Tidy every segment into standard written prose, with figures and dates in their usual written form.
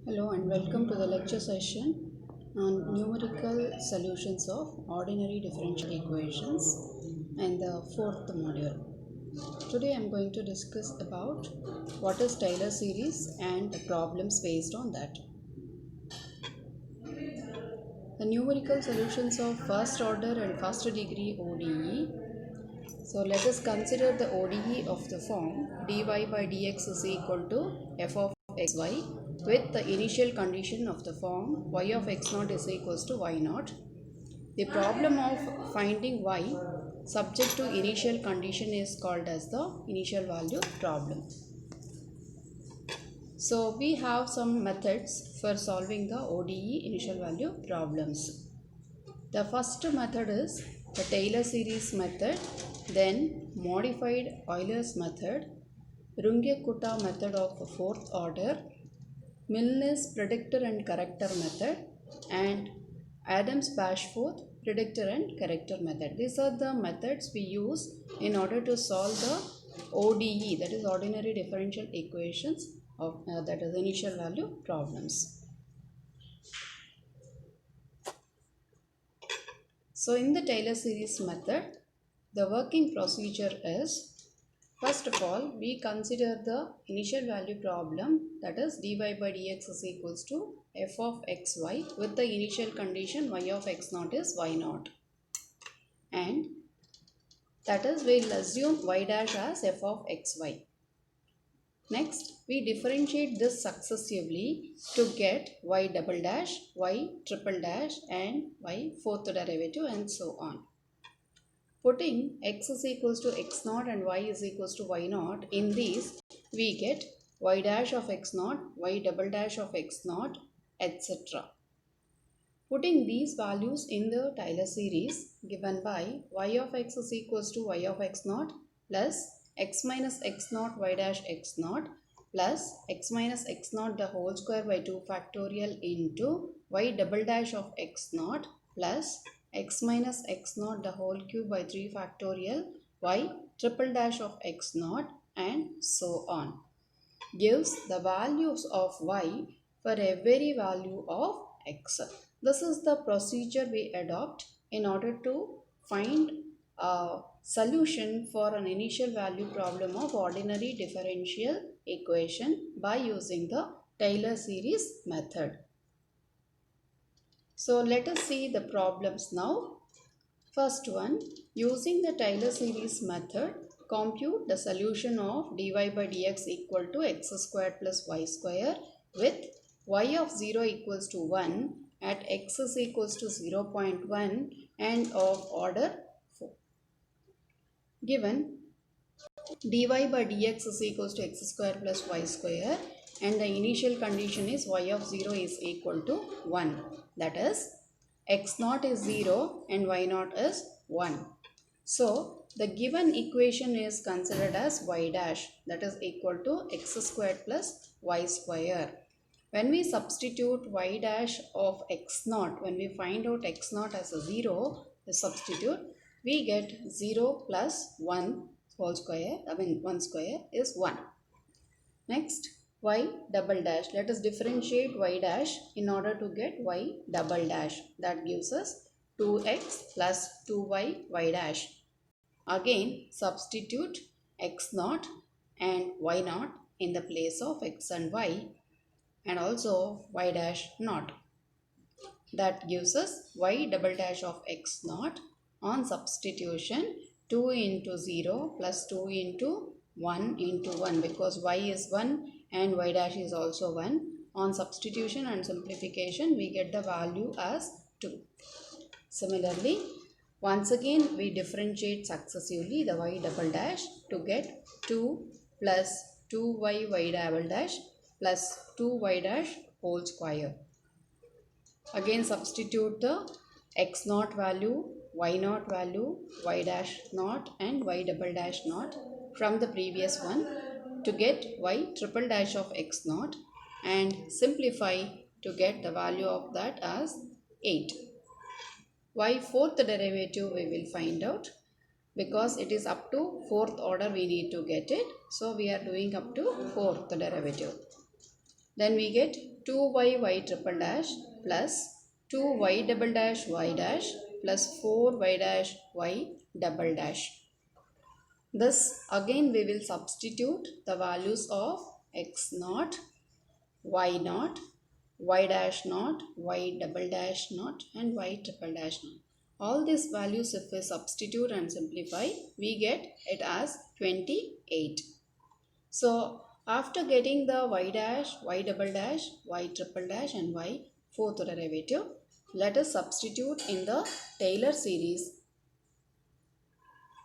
Hello and welcome to the lecture session on numerical solutions of ordinary differential equations and the fourth module. Today I am going to discuss about what is Taylor series and the problems based on that. The numerical solutions of first order and first degree ODE. So let us consider the ODE of the form dy by dx is equal to f of xy with the initial condition of the form y of x naught is equals to y naught. The problem of finding y subject to initial condition is called as the initial value problem. So we have some methods for solving the ODE initial value problems. The first method is the Taylor series method, then modified Euler's method, Runge-Kutta method of fourth order, Milne's predictor and corrector method, and Adams-Bashforth predictor and corrector method. These are the methods we use in order to solve the ODE, that is ordinary differential equations of that is initial value problems. So in the Taylor series method, the working procedure is, first of all, we consider the initial value problem, that is dy by dx is equals to f of xy with the initial condition y of x naught is y naught. And that is, we will assume y dash as f of xy. Next, we differentiate this successively to get y double dash, y triple dash and y fourth derivative and so on. Putting x is equals to x naught and y is equals to y naught, in these we get y dash of x naught, y double dash of x naught, etc. Putting these values in the Taylor series given by y of x is equals to y of x naught plus x minus x naught y dash x naught plus x minus x naught the whole square by 2 factorial into y double dash of x naught plus x minus x naught the whole cube by 3 factorial y triple dash of x naught and so on gives the values of y for every value of x. This is the procedure we adopt in order to find a solution for an initial value problem of ordinary differential equation by using the Taylor series method. So let us see the problems now. First one, using the Taylor series method, compute the solution of dy by dx equal to x squared plus y square with y of 0 equals to 1 at x is equals to 0.1 and of order 4. Given dy by dx is equals to x square plus y square and the initial condition is y of 0 is equal to 1. That is, x naught is 0 and y naught is 1. So, the given equation is considered as y dash, that is equal to x squared plus y square. When we substitute y dash of x naught, when we find out x naught as a 0, the substitute, we get 0 plus 1 whole square, 1 square is 1. Next, y double dash. Let us differentiate y dash in order to get y double dash. That gives us 2x plus 2y y dash. Again, substitute x naught and y naught in the place of x and y and also y dash naught. That gives us y double dash of x naught. On substitution, 2 into 0 plus 2 into 1 into 1 because y is 1 and y dash is also 1. On substitution and simplification, we get the value as 2. Similarly, once again we differentiate successively the y double dash to get 2 plus 2y y double dash plus 2y dash whole square. Again substitute the x naught value, y naught value, y dash naught and y double dash naught from the previous one to get y triple dash of x naught and simplify to get the value of that as 8. Y fourth derivative we will find out because it is up to fourth order we need to get it. So we are doing up to fourth derivative. then we get 2y y triple dash plus 2y double dash y dash plus 4y dash y double dash. This again we will substitute the values of x naught, y naught, y dash naught, y double dash naught and y triple dash naught. All these values if we substitute and simplify, we get it as 28. So after getting the y dash, y double dash, y triple dash and y fourth derivative, let us substitute in the Taylor series.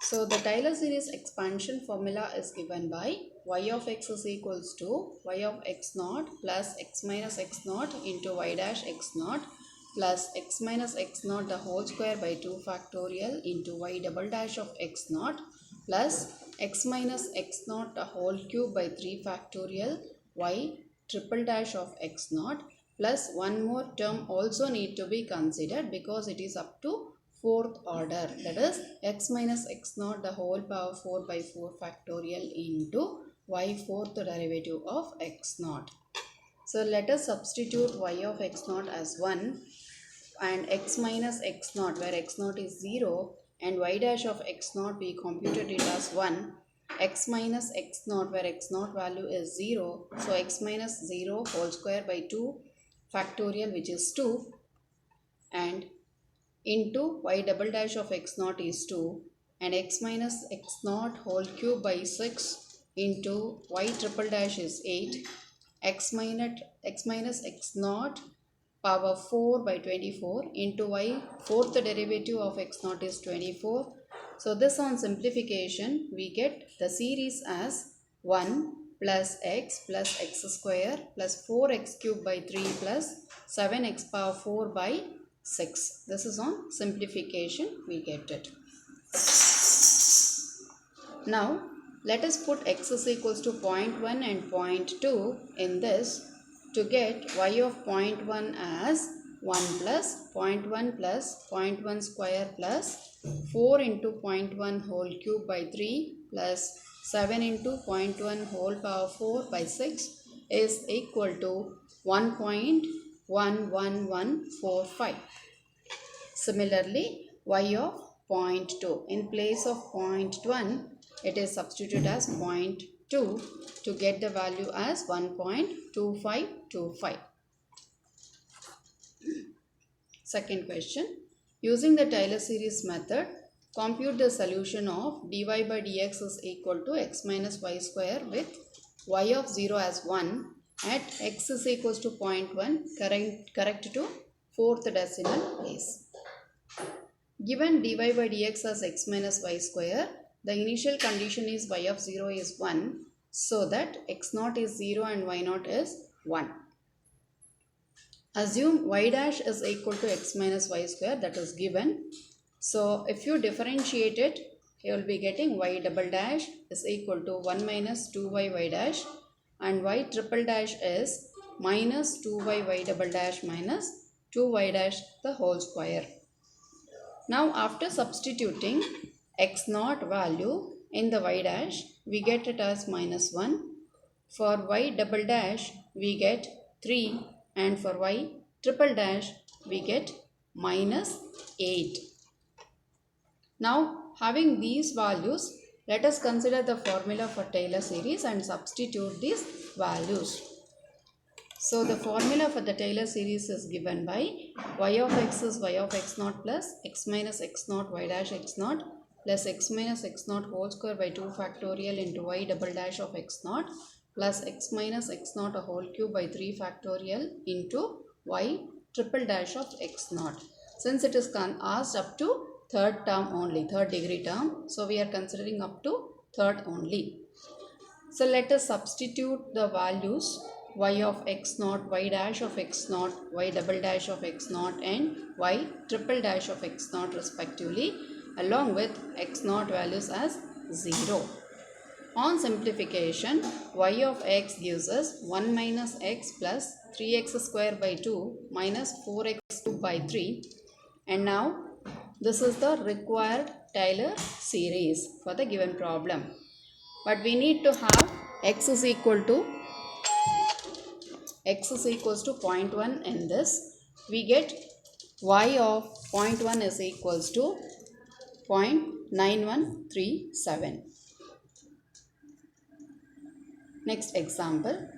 So the Taylor series expansion formula is given by y of x is equals to y of x naught plus x minus x naught into y dash x naught plus x minus x naught the whole square by 2 factorial into y double dash of x naught plus x minus x naught the whole cube by 3 factorial y triple dash of x naught plus one more term also need to be considered because it is up to fourth order, that is x minus x naught the whole power 4 by 4 factorial into y fourth derivative of x naught. So let us substitute y of x naught as 1 and x minus x naught where x naught is 0 and y dash of x naught we computed it as 1, x minus x naught where x naught value is 0, so x minus 0 whole square by 2 factorial which is 2 and into y double dash of x naught is 2 and x minus x naught whole cube by 6 into y triple dash is 8, x minus x naught power 4 by 24 into y fourth derivative of x naught is 24. So this on simplification we get the series as 1 plus x square plus 4x cube by 3 plus 7x power 4 by 6. This is on simplification we get it. Now let us put x is equals to 0.1 and 0.2 in this to get y of 0.1 as 1 plus 0.1 plus 0.1 square plus 4 into 0.1 whole cube by 3 plus 7 into 0.1 whole power 4 by 6 is equal to 1.11145. Similarly, y of 0.2 in place of 0.1 it is substituted as 0.2 to get the value as 1.2525. Second question, using the Taylor series method, compute the solution of dy by dx is equal to x minus y square with y of 0 as 1 at x is equals to 0.1 correct to fourth decimal place. Given dy by dx as x minus y square, the initial condition is y of 0 is 1, so that x naught is 0 and y naught is 1. Assume y dash is equal to x minus y square, that is given. So if you differentiate it, you will be getting y double dash is equal to 1 minus 2y y dash and y triple dash is minus 2y y double dash minus 2y dash the whole square. Now after substituting x naught value in the y dash, we get it as minus 1. For y double dash, we get 3 and for y triple dash, we get minus 8. Now having these values, let us consider the formula for Taylor series and substitute these values. So the formula for the Taylor series is given by y of x is y of x naught plus x minus x naught y dash x naught plus x minus x naught whole square by 2 factorial into y double dash of x naught plus x minus x naught a whole cube by 3 factorial into y triple dash of x naught. Since it is asked up to third term only, third degree term, so we are considering up to third only. So let us substitute the values y of x naught, y dash of x naught, y double dash of x naught and y triple dash of x naught respectively along with x naught values as 0. On simplification, y of x gives us 1 minus x plus 3x square by 2 minus 4x cube by 3, and now this is the required Taylor series for the given problem. But we need to have x is equal to x is equals to 0.1 in this, we get y of 0.1 is equals to 0.9137. Next example.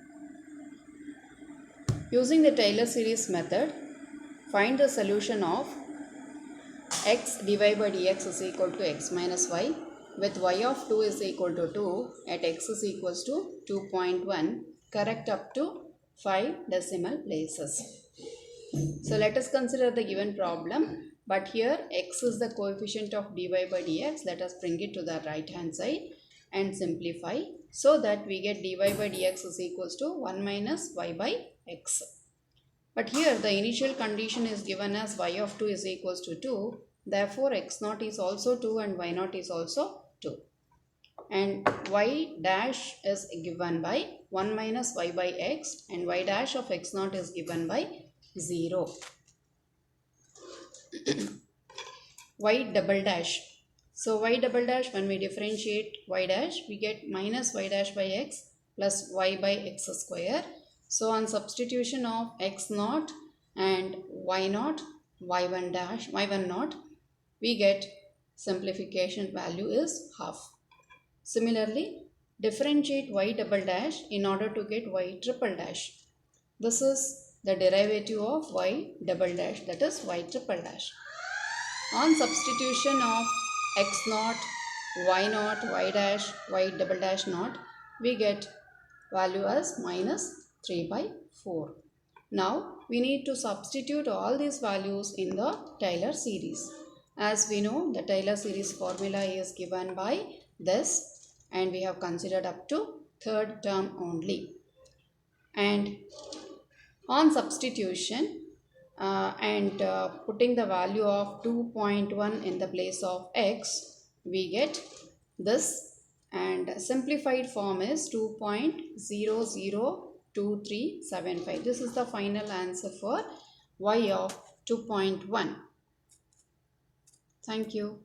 Using the Taylor series method, find the solution of x divided by dx is equal to x minus y with y of 2 is equal to 2 at x is equals to 2.1, correct up to 5 decimal places. So let us consider the given problem, but here x is the coefficient of dy by dx. Let us bring it to the right hand side and simplify so that we get dy by dx is equals to 1 minus y by x. But here the initial condition is given as y of 2 is equals to 2. Therefore, x naught is also 2 and y naught is also 2. And y dash is given by 1 minus y by x and y dash of x naught is given by 0. Y double dash. So y double dash, when we differentiate y dash, we get minus y dash by x plus y by x square. So on substitution of x naught and y naught, y1 dash, y1 naught, we get simplification value is half. Similarly, differentiate y double dash in order to get y triple dash. This is the derivative of y double dash, that is y triple dash. On substitution of x naught, y naught, y dash, y double dash naught, we get value as minus 3 by 4. Now we need to substitute all these values in the Taylor series. As we know, the Taylor series formula is given by this, and we have considered up to third term only. And on substitution putting the value of 2.1 in the place of x, we get this, and simplified form is 2.002375. This is the final answer for y of 2.1. Thank you.